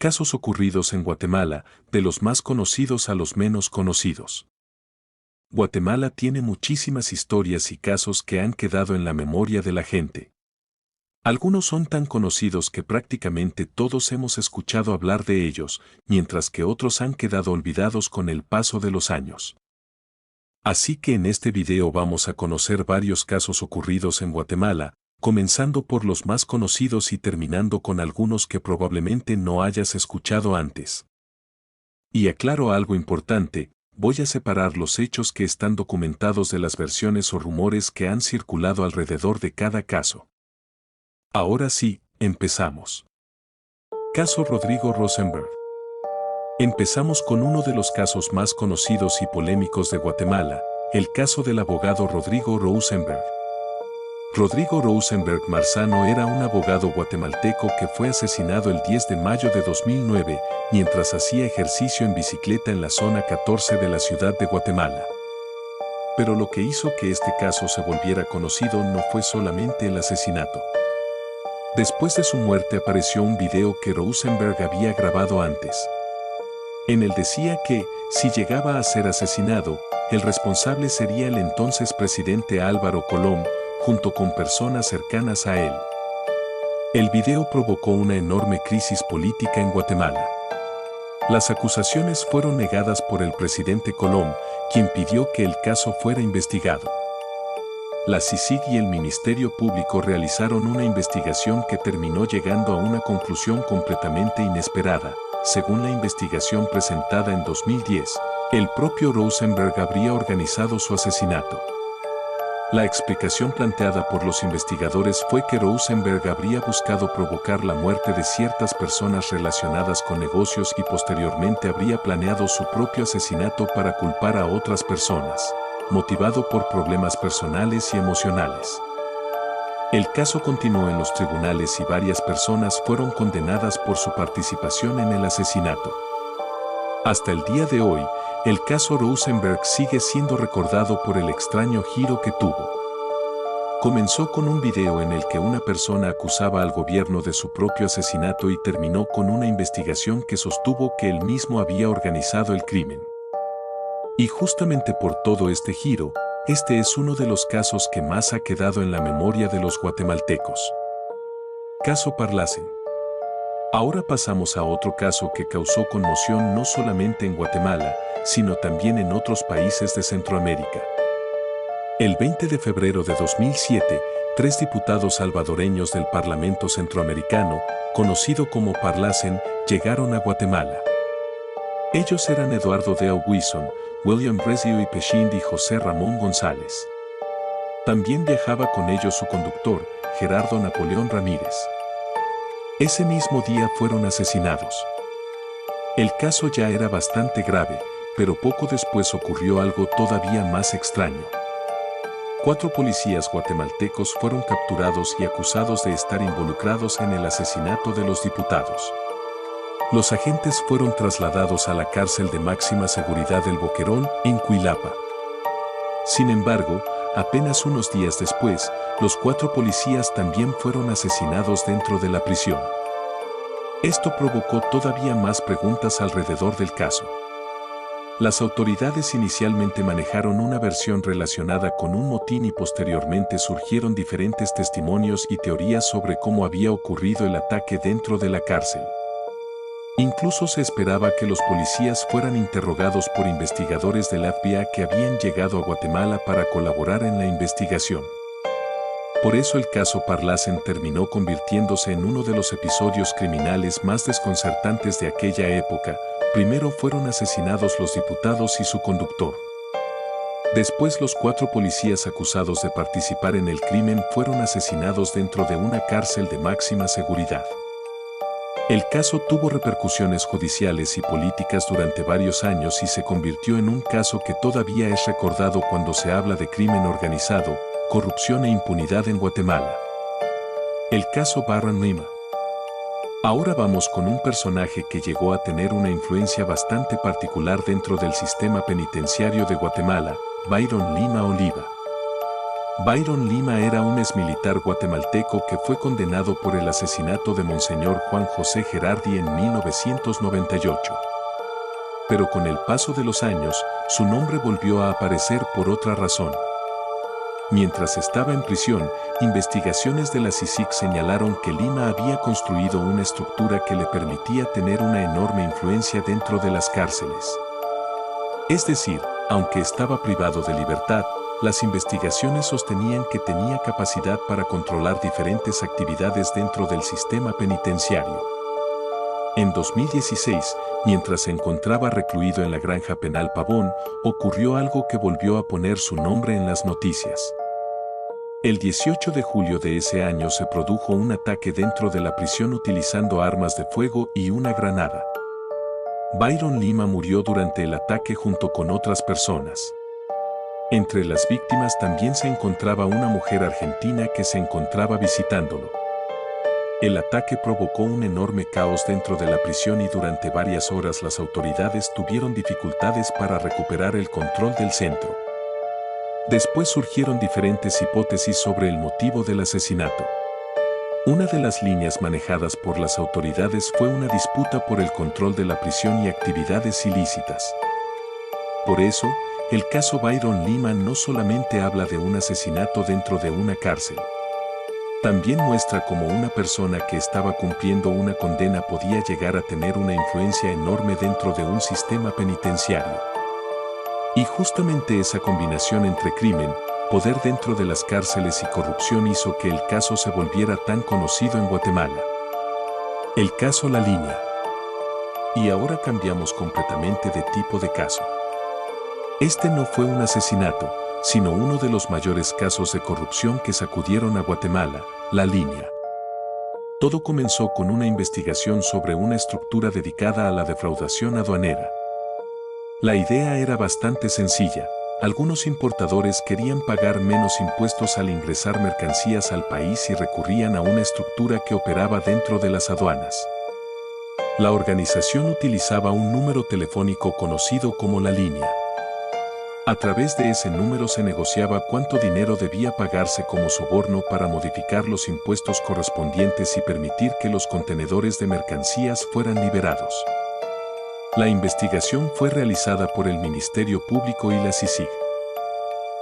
Casos ocurridos en Guatemala, de los más conocidos a los menos conocidos. Guatemala tiene muchísimas historias y casos que han quedado en la memoria de la gente. Algunos son tan conocidos que prácticamente todos hemos escuchado hablar de ellos, mientras que otros han quedado olvidados con el paso de los años. Así que en este video vamos a conocer varios casos ocurridos en Guatemala, comenzando por los más conocidos y terminando con algunos que probablemente no hayas escuchado antes. Y aclaro algo importante, voy a separar los hechos que están documentados de las versiones o rumores que han circulado alrededor de cada caso. Ahora sí, empezamos. Caso Rodrigo Rosenberg. Empezamos con uno de los casos más conocidos y polémicos de Guatemala, el caso del abogado Rodrigo Rosenberg. Rodrigo Rosenberg Marzano era un abogado guatemalteco que fue asesinado el 10 de mayo de 2009 mientras hacía ejercicio en bicicleta en la zona 14 de la ciudad de Guatemala. Pero lo que hizo que este caso se volviera conocido no fue solamente el asesinato. Después de su muerte apareció un video que Rosenberg había grabado antes. En él decía que, si llegaba a ser asesinado, el responsable sería el entonces presidente Álvaro Colom, junto con personas cercanas a él. El video provocó una enorme crisis política en Guatemala. Las acusaciones fueron negadas por el presidente Colom, quien pidió que el caso fuera investigado. La CICIG y el Ministerio Público realizaron una investigación que terminó llegando a una conclusión completamente inesperada. Según la investigación presentada en 2010, el propio Rosenberg habría organizado su asesinato. La explicación planteada por los investigadores fue que Rosenberg habría buscado provocar la muerte de ciertas personas relacionadas con negocios y posteriormente habría planeado su propio asesinato para culpar a otras personas, motivado por problemas personales y emocionales. El caso continuó en los tribunales y varias personas fueron condenadas por su participación en el asesinato. Hasta el día de hoy, el caso Rosenberg sigue siendo recordado por el extraño giro que tuvo. Comenzó con un video en el que una persona acusaba al gobierno de su propio asesinato y terminó con una investigación que sostuvo que él mismo había organizado el crimen. Y justamente por todo este giro, este es uno de los casos que más ha quedado en la memoria de los guatemaltecos. Caso Parlacen. Ahora pasamos a otro caso que causó conmoción no solamente en Guatemala, sino también en otros países de Centroamérica. El 20 de febrero de 2007, 3 diputados salvadoreños del Parlamento Centroamericano, conocido como Parlacen, llegaron a Guatemala. Ellos eran Eduardo D. Wilson, William Brescio y Pechindi José Ramón González. También viajaba con ellos su conductor, Gerardo Napoleón Ramírez. Ese mismo día fueron asesinados. El caso ya era bastante grave, pero poco después ocurrió algo todavía más extraño. 4 policías guatemaltecos fueron capturados y acusados de estar involucrados en el asesinato de los diputados. Los agentes fueron trasladados a la cárcel de máxima seguridad del Boquerón, en Cuilapa. Sin embargo, apenas unos días después, los 4 policías también fueron asesinados dentro de la prisión. Esto provocó todavía más preguntas alrededor del caso. Las autoridades inicialmente manejaron una versión relacionada con un motín y posteriormente surgieron diferentes testimonios y teorías sobre cómo había ocurrido el ataque dentro de la cárcel. Incluso se esperaba que los policías fueran interrogados por investigadores del FBI que habían llegado a Guatemala para colaborar en la investigación. Por eso el caso Parlacen terminó convirtiéndose en uno de los episodios criminales más desconcertantes de aquella época. Primero fueron asesinados los diputados y su conductor. Después los 4 policías acusados de participar en el crimen fueron asesinados dentro de una cárcel de máxima seguridad. El caso tuvo repercusiones judiciales y políticas durante varios años y se convirtió en un caso que todavía es recordado cuando se habla de crimen organizado, corrupción e impunidad en Guatemala. El caso Byron Lima. Ahora vamos con un personaje que llegó a tener una influencia bastante particular dentro del sistema penitenciario de Guatemala, Byron Lima Oliva. Byron Lima era un exmilitar guatemalteco que fue condenado por el asesinato de Monseñor Juan José Gerardi en 1998. Pero con el paso de los años, su nombre volvió a aparecer por otra razón. Mientras estaba en prisión, investigaciones de la CICIG señalaron que Lima había construido una estructura que le permitía tener una enorme influencia dentro de las cárceles. Es decir, aunque estaba privado de libertad, las investigaciones sostenían que tenía capacidad para controlar diferentes actividades dentro del sistema penitenciario. En 2016, mientras se encontraba recluido en la Granja Penal Pavón, ocurrió algo que volvió a poner su nombre en las noticias. El 18 de julio de ese año se produjo un ataque dentro de la prisión utilizando armas de fuego y una granada. Byron Lima murió durante el ataque junto con otras personas. Entre las víctimas también se encontraba una mujer argentina que se encontraba visitándolo. El ataque provocó un enorme caos dentro de la prisión y durante varias horas las autoridades tuvieron dificultades para recuperar el control del centro. Después surgieron diferentes hipótesis sobre el motivo del asesinato. Una de las líneas manejadas por las autoridades fue una disputa por el control de la prisión y actividades ilícitas. Por eso, el caso Byron Lima no solamente habla de un asesinato dentro de una cárcel. También muestra cómo una persona que estaba cumpliendo una condena podía llegar a tener una influencia enorme dentro de un sistema penitenciario. Y justamente esa combinación entre crimen, poder dentro de las cárceles y corrupción hizo que el caso se volviera tan conocido en Guatemala. El caso La Línea. Y ahora cambiamos completamente de tipo de caso. Este no fue un asesinato, sino uno de los mayores casos de corrupción que sacudieron a Guatemala, La Línea. Todo comenzó con una investigación sobre una estructura dedicada a la defraudación aduanera. La idea era bastante sencilla. Algunos importadores querían pagar menos impuestos al ingresar mercancías al país y recurrían a una estructura que operaba dentro de las aduanas. La organización utilizaba un número telefónico conocido como La Línea. A través de ese número se negociaba cuánto dinero debía pagarse como soborno para modificar los impuestos correspondientes y permitir que los contenedores de mercancías fueran liberados. La investigación fue realizada por el Ministerio Público y la CICIG.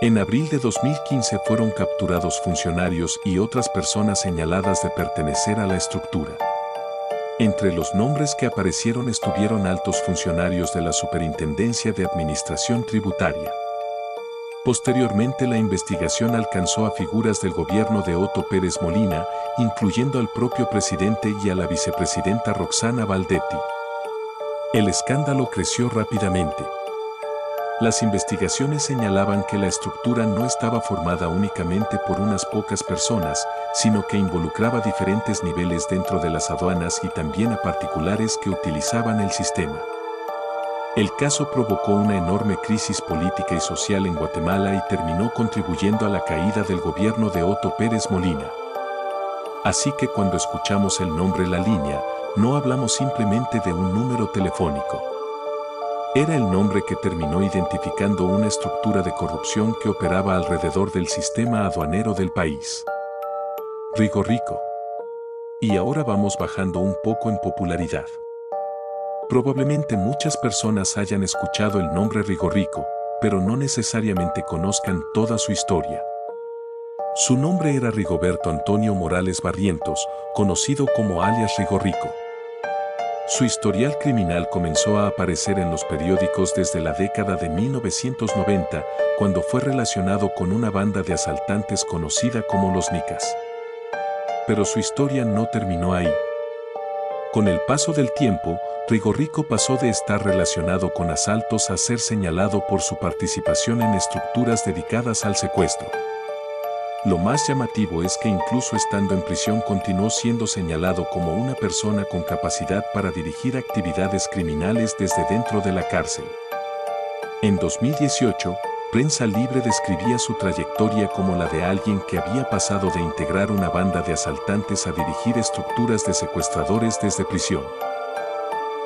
En abril de 2015 fueron capturados funcionarios y otras personas señaladas de pertenecer a la estructura. Entre los nombres que aparecieron estuvieron altos funcionarios de la Superintendencia de Administración Tributaria. Posteriormente la investigación alcanzó a figuras del gobierno de Otto Pérez Molina, incluyendo al propio presidente y a la vicepresidenta Roxana Valdetti. El escándalo creció rápidamente. Las investigaciones señalaban que la estructura no estaba formada únicamente por unas pocas personas, sino que involucraba diferentes niveles dentro de las aduanas y también a particulares que utilizaban el sistema. El caso provocó una enorme crisis política y social en Guatemala y terminó contribuyendo a la caída del gobierno de Otto Pérez Molina. Así que cuando escuchamos el nombre La Línea, no hablamos simplemente de un número telefónico. Era el nombre que terminó identificando una estructura de corrupción que operaba alrededor del sistema aduanero del país. Rigorico. Y ahora vamos bajando un poco en popularidad. Probablemente muchas personas hayan escuchado el nombre Rigorico, pero no necesariamente conozcan toda su historia. Su nombre era Rigoberto Antonio Morales Barrientos, conocido como alias Rigorico. Su historial criminal comenzó a aparecer en los periódicos desde la década de 1990, cuando fue relacionado con una banda de asaltantes conocida como los Nicas. Pero su historia no terminó ahí. Con el paso del tiempo, Rigorico pasó de estar relacionado con asaltos a ser señalado por su participación en estructuras dedicadas al secuestro. Lo más llamativo es que incluso estando en prisión continuó siendo señalado como una persona con capacidad para dirigir actividades criminales desde dentro de la cárcel. En 2018, Prensa Libre describía su trayectoria como la de alguien que había pasado de integrar una banda de asaltantes a dirigir estructuras de secuestradores desde prisión.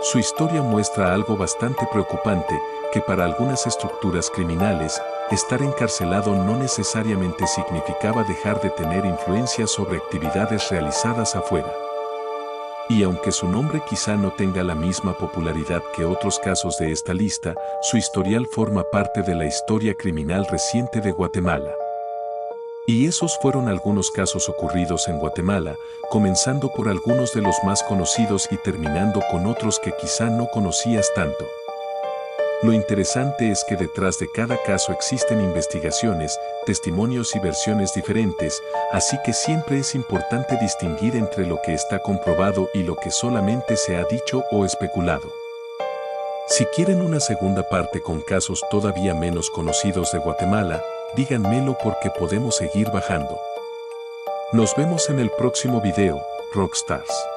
Su historia muestra algo bastante preocupante, que para algunas estructuras criminales, estar encarcelado no necesariamente significaba dejar de tener influencia sobre actividades realizadas afuera. Y aunque su nombre quizá no tenga la misma popularidad que otros casos de esta lista, su historial forma parte de la historia criminal reciente de Guatemala. Y esos fueron algunos casos ocurridos en Guatemala, comenzando por algunos de los más conocidos y terminando con otros que quizá no conocías tanto. Lo interesante es que detrás de cada caso existen investigaciones, testimonios y versiones diferentes, así que siempre es importante distinguir entre lo que está comprobado y lo que solamente se ha dicho o especulado. Si quieren una segunda parte con casos todavía menos conocidos de Guatemala, díganmelo porque podemos seguir bajando. Nos vemos en el próximo video, Rockstars.